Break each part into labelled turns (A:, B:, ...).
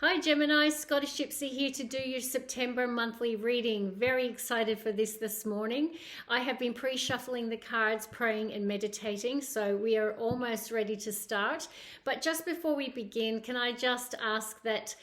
A: Hi Gemini, Scottish Gypsy here to do your September monthly reading. Very excited for this morning. I have been pre-shuffling the cards, praying and meditating, so we are almost ready to start. But just before we begin, can I just ask that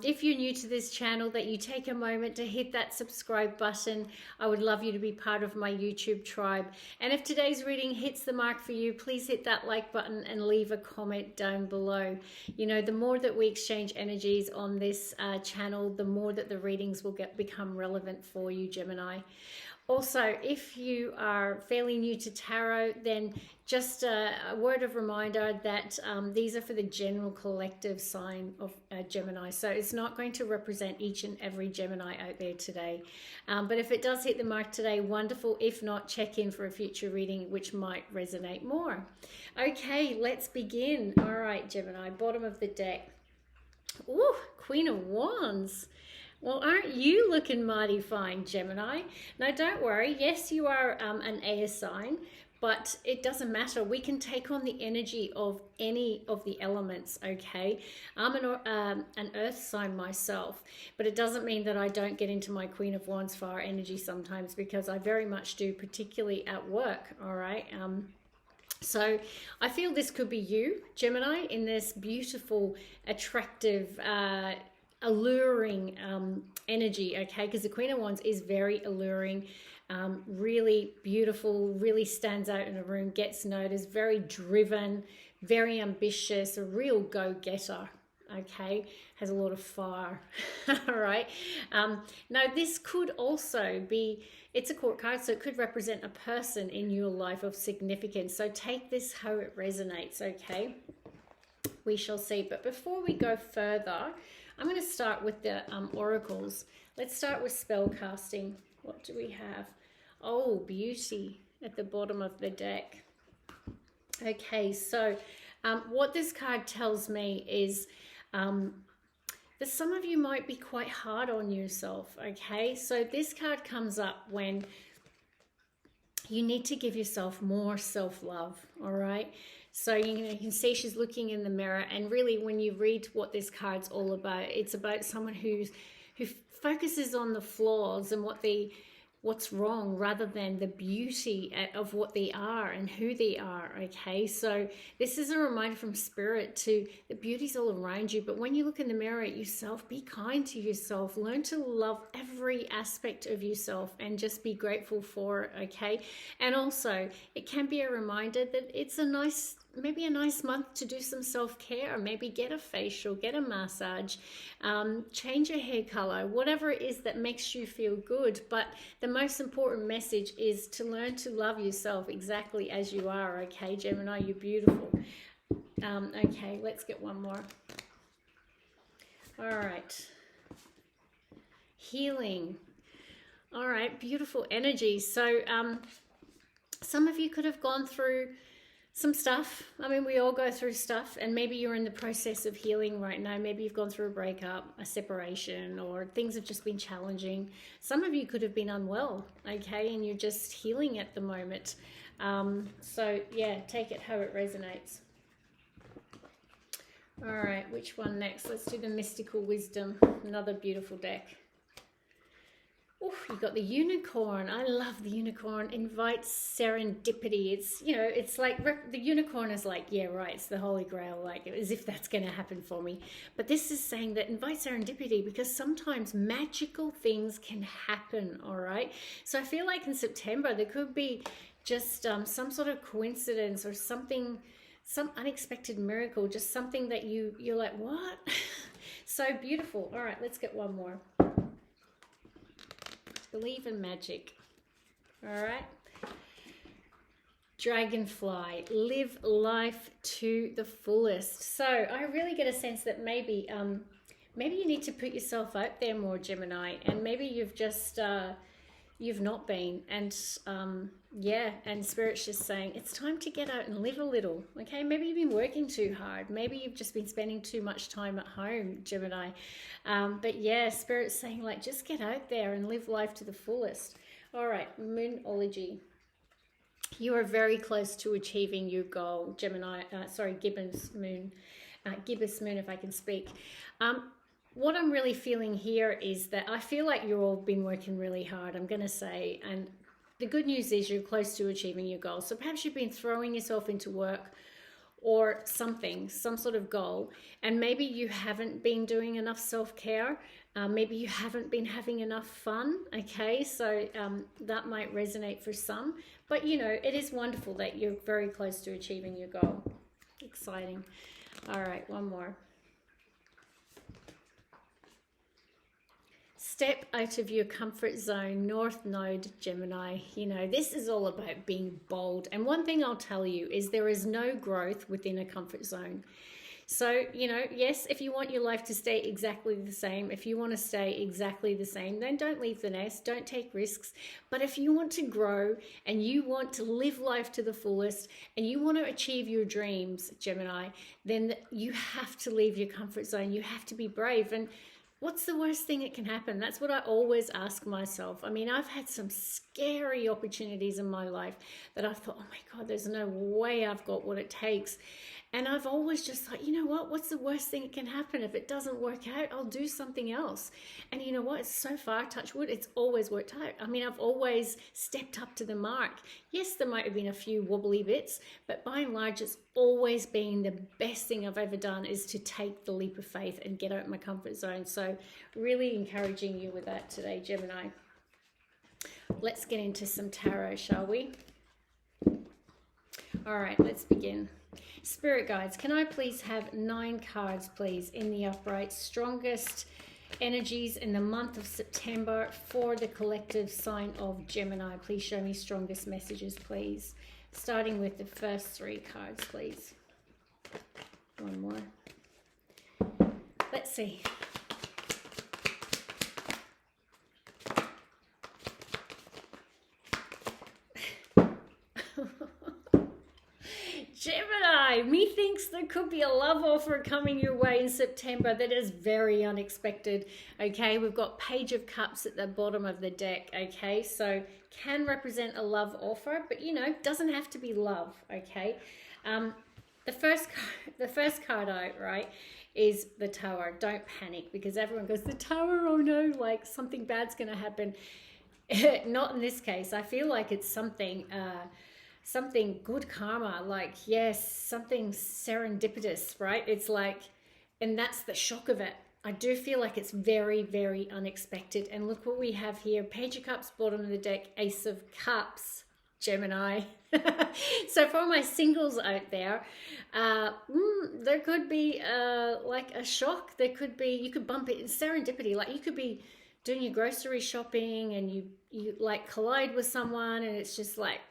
A: if you're new to this channel, that you take a moment to hit that subscribe button. I would love you to be part of my YouTube tribe. And if today's reading hits the mark for you, please hit that like button and leave a comment down below. You know, the more that we exchange energies on this channel, the more that the readings will become relevant for you, Gemini. Also, if you are fairly new to tarot, then just a word of reminder that these are for the general collective sign of Gemini. So it's not going to represent each and every Gemini out there today. But if it does hit the mark today, wonderful. If not, check in for a future reading which might resonate more. Okay, let's begin. All right, Gemini, bottom of the deck. Ooh, Queen of Wands. Well, aren't you looking mighty fine, Gemini? Now, don't worry. Yes, you are an air sign, but it doesn't matter. We can take on the energy of any of the elements, okay? I'm an earth sign myself, but it doesn't mean that I don't get into my Queen of Wands fire energy sometimes, because I very much do, particularly at work, all right? So I feel this could be you, Gemini, in this beautiful, attractive, alluring energy, okay? Because the Queen of Wands is very alluring, really beautiful, really stands out in a room, gets noticed, very driven, very ambitious, a real go-getter, okay? Has a lot of fire, all right? Now, this could also be, it's a court card, so it could represent a person in your life of significance. So take this how it resonates, okay? We shall see. But before we go further, I'm going to start with the oracles. Let's start with spell casting. What do we have? Oh, beauty at the bottom of the deck. Okay, so what this card tells me is that some of you might be quite hard on yourself, okay? So this card comes up when you need to give yourself more self-love, all right? So you can see she's looking in the mirror, and really when you read what this card's all about, it's about someone who focuses on the flaws and what's wrong, rather than the beauty of what they are and who they are, okay? So this is a reminder from Spirit to the beauty's all around you, but when you look in the mirror at yourself, be kind to yourself, learn to love every aspect of yourself and just be grateful for it, okay? And also, it can be a reminder that it's maybe a nice month to do some self-care, maybe get a facial, get a massage, change your hair color, whatever it is that makes you feel good. But the most important message is to learn to love yourself exactly as you are, okay, Gemini? You're beautiful. Okay, let's get one more. All right. Healing. All right, beautiful energy. So some of you could have gone through some stuff. I mean, we all go through stuff, and maybe you're in the process of healing right now. Maybe you've gone through a breakup, a separation, or things have just been challenging. Some of you could have been unwell, okay, and you're just healing at the moment. So yeah, take it how it resonates. All right, which one next? Let's do the Mystical Wisdom, another beautiful deck. Oh, you got the unicorn. I love the unicorn. Invites serendipity. It's, you know, it's like the unicorn is like, yeah, right, it's the Holy Grail, like as if that's going to happen for me. But this is saying that invite serendipity, because sometimes magical things can happen, all right? So I feel like in September there could be just some sort of coincidence or something, some unexpected miracle, just something that you're like, what? So beautiful. All right, let's get one more. Believe in magic. All right. Dragonfly. Live life to the fullest. So I really get a sense that maybe you need to put yourself out there more, Gemini, and maybe you've just you've not been, and yeah, and Spirit's just saying it's time to get out and live a little, okay? Maybe you've been working too hard, maybe you've just been spending too much time at home, Gemini, but yeah, Spirit's saying, like, just get out there and live life to the fullest. All right, Moonology. You are very close to achieving your goal, Gemini. Gibbous moon, if I can speak. what I'm really feeling here is that I feel like you've all been working really hard, I'm going to say, and the good news is you're close to achieving your goals. So perhaps you've been throwing yourself into work or something, some sort of goal, and maybe you haven't been doing enough self-care. Maybe you haven't been having enough fun. Okay, so that might resonate for some, but you know, it is wonderful that you're very close to achieving your goal. Exciting. All right, one more. Step out of your comfort zone, North Node, Gemini. You know, this is all about being bold. And one thing I'll tell you is there is no growth within a comfort zone. So, you know, yes, if you want your life to stay exactly the same, if you want to stay exactly the same, then don't leave the nest, don't take risks. But if you want to grow and you want to live life to the fullest and you want to achieve your dreams, Gemini, then you have to leave your comfort zone. You have to be brave. And what's the worst thing that can happen? That's what I always ask myself. I mean, I've had some scary opportunities in my life that I thought, oh my God, there's no way I've got what it takes. And I've always just thought, you know what? What's the worst thing that can happen? If it doesn't work out, I'll do something else. And you know what? So far, touch wood, it's always worked out. I mean, I've always stepped up to the mark. Yes, there might have been a few wobbly bits, but by and large, it's always been the best thing I've ever done is to take the leap of faith and get out of my comfort zone. So really encouraging you with that today, Gemini. Let's get into some tarot, shall we? All right, let's begin. Spirit guides, can I please have 9 cards, please, in the upright? Strongest energies in the month of September for the collective sign of Gemini. Please show me strongest messages, please. Starting with the first 3 cards, please. One more. Let's see. Gemini, methinks there could be a love offer coming your way in September that is very unexpected. Okay, we've got Page of Cups at the bottom of the deck. Okay, so can represent a love offer, but you know, doesn't have to be love. Okay, the first card out, right, is the Tower. Don't panic, because everyone goes, the Tower, oh no, like something bad's gonna happen. Not in this case. I feel like it's something good karma, like, yes, something serendipitous, right? It's like, and that's the shock of it. I do feel like it's very, very unexpected. And look what we have here. Page of Cups, bottom of the deck, Ace of Cups, Gemini. So for my singles out there, there could be like a shock. There could be, you could bump it in serendipity. Like you could be doing your grocery shopping and you like collide with someone and it's just like,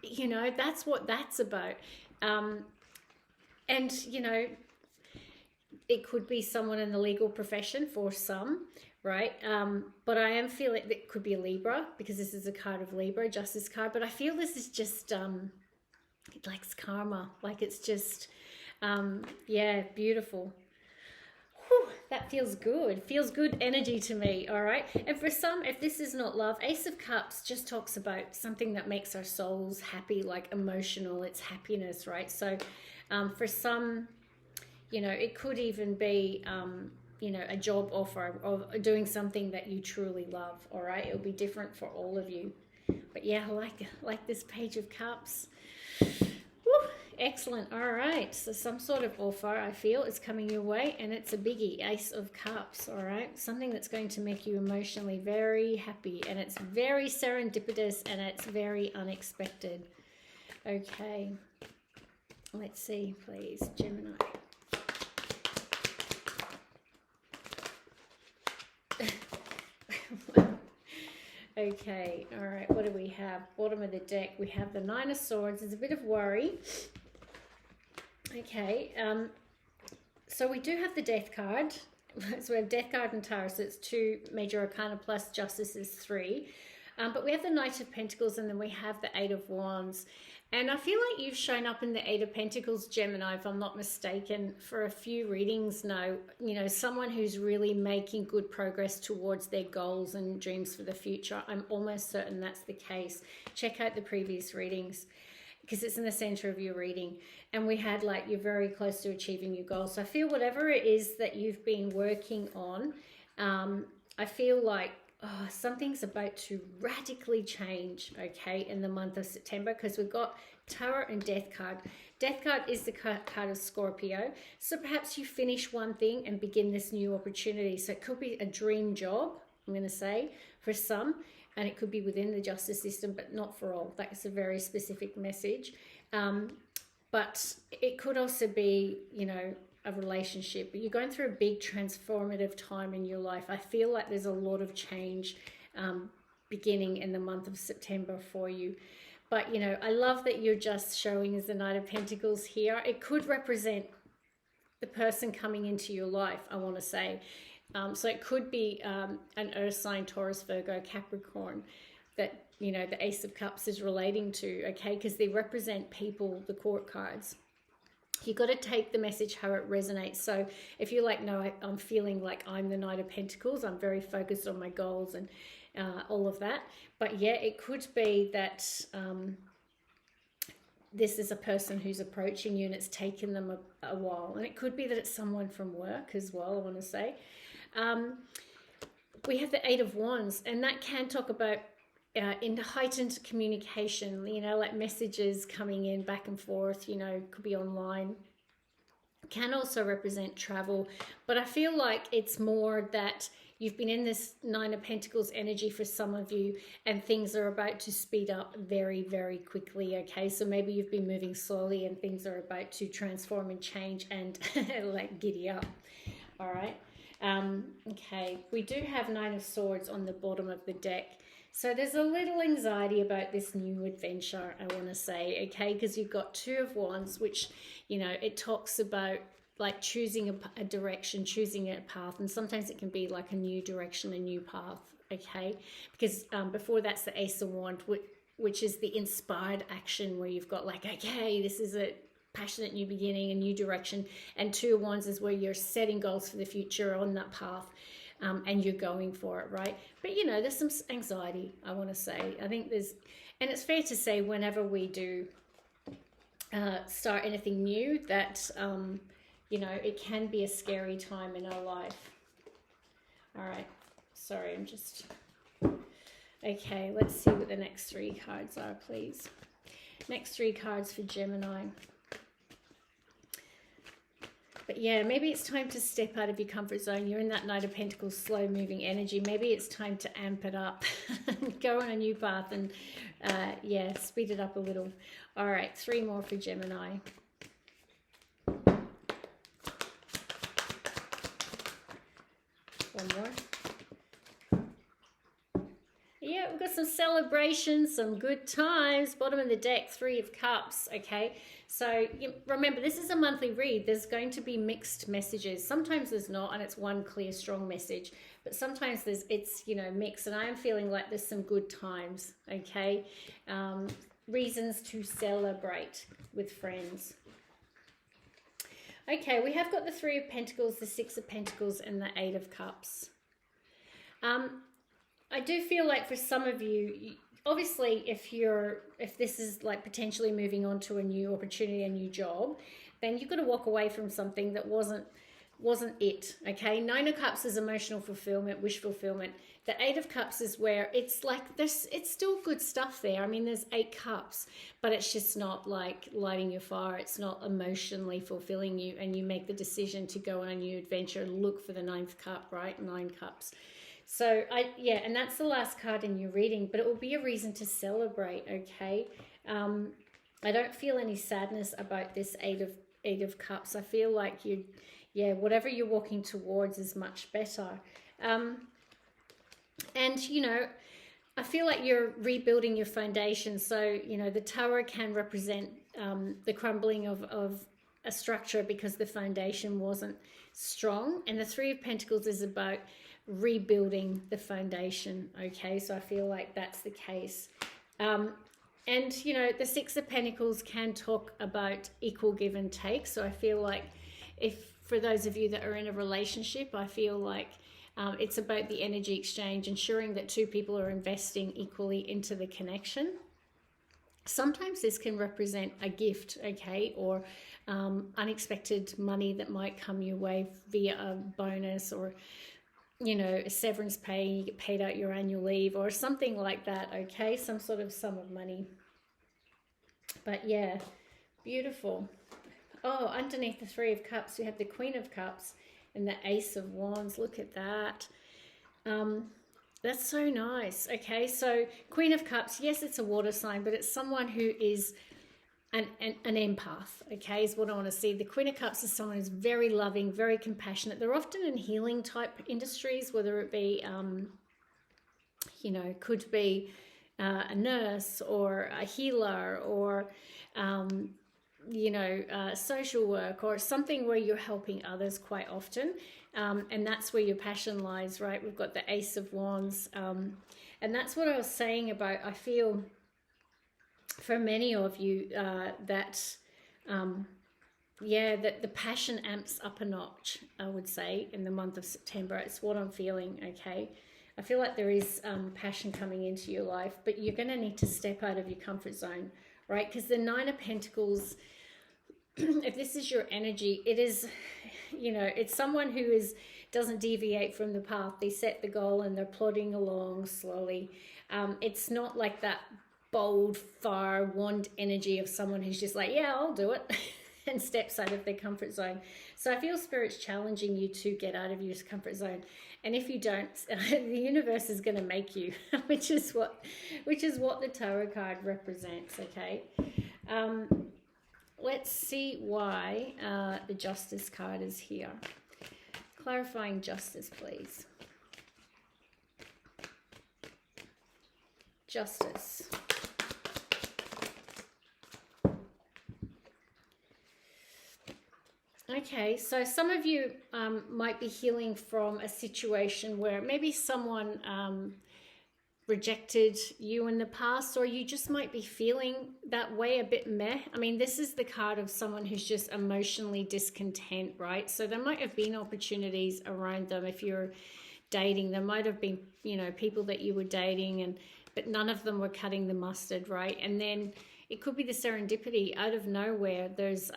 A: you know, that's what that's about. And you know, it could be someone in the legal profession for some, right? But I am feeling it could be a Libra, because this is a card of Libra, Justice card. But I feel this is just it likes karma, like it's just yeah, beautiful. Whew, that feels good. Feels good energy to me, all right? And for some, if this is not love, Ace of Cups just talks about something that makes our souls happy, like emotional, it's happiness, right? So for some, you know, it could even be, you know, a job offer or doing something that you truly love, all right? It'll be different for all of you. But yeah, I like this Page of Cups. Woo, excellent. All right, so some sort of offer I feel is coming your way, and it's a biggie. Ace of Cups. All right, something that's going to make you emotionally very happy, and it's very serendipitous and it's very unexpected. Okay, let's see, please, Gemini. Okay, all right, what do we have? Bottom of the deck, we have the Nine of Swords. There's a bit of worry. Okay, so we do have the Death card. So we have Death card and Tower, so it's 2 major arcana plus Justice is 3. But we have the Knight of Pentacles, and then we have the 8 of Wands. And I feel like you've shown up in the 8 of Pentacles, Gemini, if I'm not mistaken, for a few readings now. You know, someone who's really making good progress towards their goals and dreams for the future. I'm almost certain that's the case. Check out the previous readings. because it's in the center of your reading. And we had like you're very close to achieving your goals. So I feel whatever it is that you've been working on, I feel like something's about to radically change, okay, in the month of September, because we've got Tower and Death card. Death card is the card of Scorpio. So perhaps you finish one thing and begin this new opportunity. So it could be a dream job, I'm going to say, for some, and it could be within the justice system, but not for all. That's a very specific message. But it could also be, you know, a relationship. You're going through a big transformative time in your life. I feel like there's a lot of change beginning in the month of September for you. But, you know, I love that you're just showing as the Knight of Pentacles here. It could represent the person coming into your life, I want to say. So it could be an earth sign, Taurus, Virgo, Capricorn, that, you know, the Ace of Cups is relating to, okay? Because they represent people, the court cards. You got to take the message how it resonates. So if you're like, no, I'm feeling like I'm the Knight of Pentacles, I'm very focused on my goals and all of that. But yeah, it could be that this is a person who's approaching you and it's taken them a while. And it could be that it's someone from work as well, I want to say. We have the Eight of Wands, and that can talk about in heightened communication, you know, like messages coming in back and forth, you know, could be online. Can also represent travel, but I feel like it's more that you've been in this Nine of Pentacles energy for some of you, and things are about to speed up very, very quickly, okay? So maybe you've been moving slowly and things are about to transform and change and like giddy up, all right? Okay, we do have Nine of Swords on the bottom of the deck. So there's a little anxiety about this new adventure, I want to say, okay? Because you've got Two of Wands, which, you know, it talks about like choosing a direction, choosing a path. And sometimes it can be like a new direction, a new path, okay? Because before that's the Ace of Wands, which is the inspired action where you've got like, okay, this is a passionate new beginning, a new direction. And Two of Wands is where you're setting goals for the future on that path. And you're going for it, right? But, you know, there's some anxiety, I want to say. I think there's, and it's fair to say whenever we do start anything new that, you know, it can be a scary time in our life. All right. Sorry, I'm just... Okay, let's see what the next three cards are, please. Next three cards for Gemini. But yeah, maybe it's time to step out of your comfort zone. You're in that Knight of Pentacles, slow moving energy. Maybe it's time to amp it up, go on a new path and yeah, speed it up a little. All right, three more for Gemini. One more. Yeah, we've got some celebrations, some good times. Bottom of the deck, Three of Cups, okay? So remember, this is a monthly read. There's going to be mixed messages. Sometimes there's not, and it's one clear, strong message. But sometimes it's, you know, mixed, and I am feeling like there's some good times, okay? Reasons to celebrate with friends. Okay, we have got the Three of Pentacles, the Six of Pentacles, and the Eight of Cups. I do feel like for some of you, obviously if this is like potentially moving on to a new opportunity, a new job, then you've got to walk away from something that wasn't it, okay? Nine of Cups is emotional fulfillment, wish fulfillment. The Eight of Cups is where it's like it's still good stuff there. I mean, there's 8 cups, but it's just not like lighting your fire. It's not emotionally fulfilling you, and you make the decision to go on a new adventure and look for the 9th cup, right? 9 cups. So yeah, and that's the last card in your reading, but it will be a reason to celebrate, okay? I don't feel any sadness about this Eight of Cups. I feel like whatever you're walking towards is much better. And, you know, I feel like you're rebuilding your foundation. So, you know, the Tower can represent the crumbling of a structure because the foundation wasn't strong. And the Three of Pentacles is about rebuilding the foundation, okay? So I feel like that's the case. And, you know, the Six of Pentacles can talk about equal give and take. So I feel like for those of you that are in a relationship, I feel like it's about the energy exchange, ensuring that two people are investing equally into the connection. Sometimes this can represent a gift, okay, or unexpected money that might come your way via a bonus, or a severance pay, you get paid out your annual leave or something like that, okay, some sort of sum of money. But yeah, beautiful. Oh, underneath the Three of Cups, we have the Queen of Cups and the Ace of Wands. Look at that. That's so nice. Okay, so Queen of Cups, yes, it's a water sign, but it's someone who is an empath, okay, is what I want to see. The Queen of Cups is someone who's very loving, very compassionate. They're often in healing type industries, whether it be, could be a nurse or a healer or, social work or something where you're helping others quite often. And that's where your passion lies, right? We've got the Ace of Wands. And that's what I was saying about, I feel for many of you that the passion amps up a notch, I would say, in the month of September. It's what I'm feeling, okay? I feel like there is passion coming into your life, but you're going to need to step out of your comfort zone, right? Because the Nine of Pentacles, if this is your energy, it is, it's someone who doesn't deviate from the path. They set the goal and they're plodding along slowly. It's not like that bold, far, wand energy of someone who's just like, yeah, I'll do it, and steps out of their comfort zone. So I feel Spirit's challenging you to get out of your comfort zone. And if you don't, the universe is going to make you, which is what the tarot card represents, okay? Let's see why the Justice card is here. Clarifying justice, please. Justice. Okay, so some of you might be healing from a situation where maybe someone rejected you in the past, or you just might be feeling that way, a bit meh. I mean, this is the card of someone who's just emotionally discontent, right? So there might have been opportunities around them. If you're dating, there might have been, people that you were dating, but none of them were cutting the mustard, right? And then it could be the serendipity out of nowhere. There's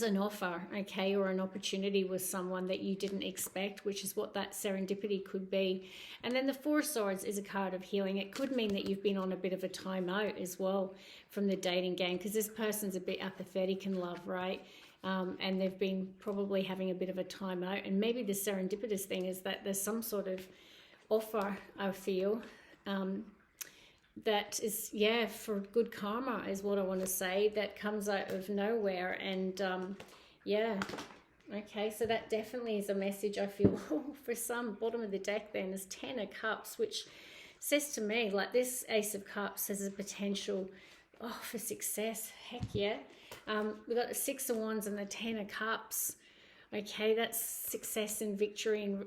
A: an offer, okay, or an opportunity with someone that you didn't expect, which is what that serendipity could be. And then the Four of Swords is a card of healing. It could mean that you've been on a bit of a time out as well from the dating game, because this person's a bit apathetic in love, right? And they've been probably having a bit of a time out. And maybe the serendipitous thing is that there's some sort of offer, I feel, that is, for good karma is what I want to say, that comes out of nowhere. And okay, so that definitely is a message I feel for some. Bottom of the deck then is 10 of Cups, which says to me, like, this Ace of Cups has a potential for success. Heck yeah. We've got the 6 of Wands and the 10 of Cups. Okay, that's success and victory, and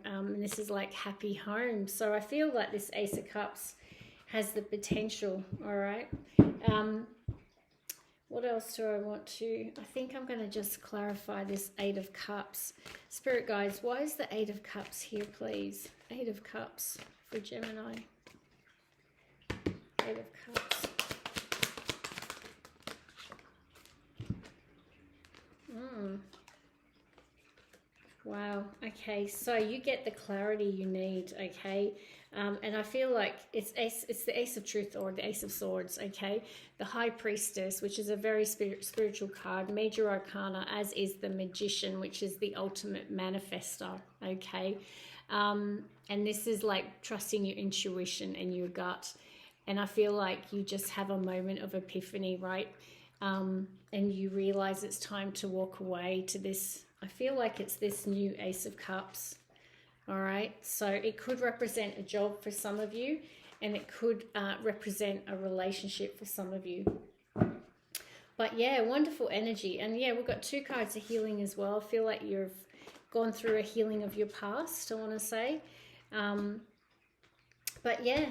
A: and this is like happy home. So I feel like this Ace of Cups has the potential. All right. What else do I want to? I think I'm going to just clarify this 8 of Cups. Spirit guides, why is the 8 of Cups here, please? 8 of Cups for Gemini. 8 of Cups. Wow. Okay, so you get the clarity you need. Okay. And I feel like it's the Ace of Truth or the Ace of Swords, okay? The High Priestess, which is a very spiritual card, Major Arcana, as is the Magician, which is the ultimate manifester, okay? And this is like trusting your intuition and your gut. And I feel like you just have a moment of epiphany, right? And you realize it's time to walk away to this. I feel like it's this new Ace of Cups. All right, so it could represent a job for some of you, and it could represent a relationship for some of you. But yeah, wonderful energy. And yeah, we've got 2 cards of healing as well. I feel like you've gone through a healing of your past, I want to say. But yeah,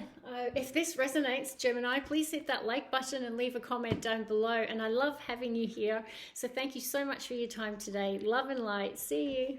A: if this resonates, Gemini, please hit that like button and leave a comment down below. And I love having you here. So thank you so much for your time today. Love and light. See you.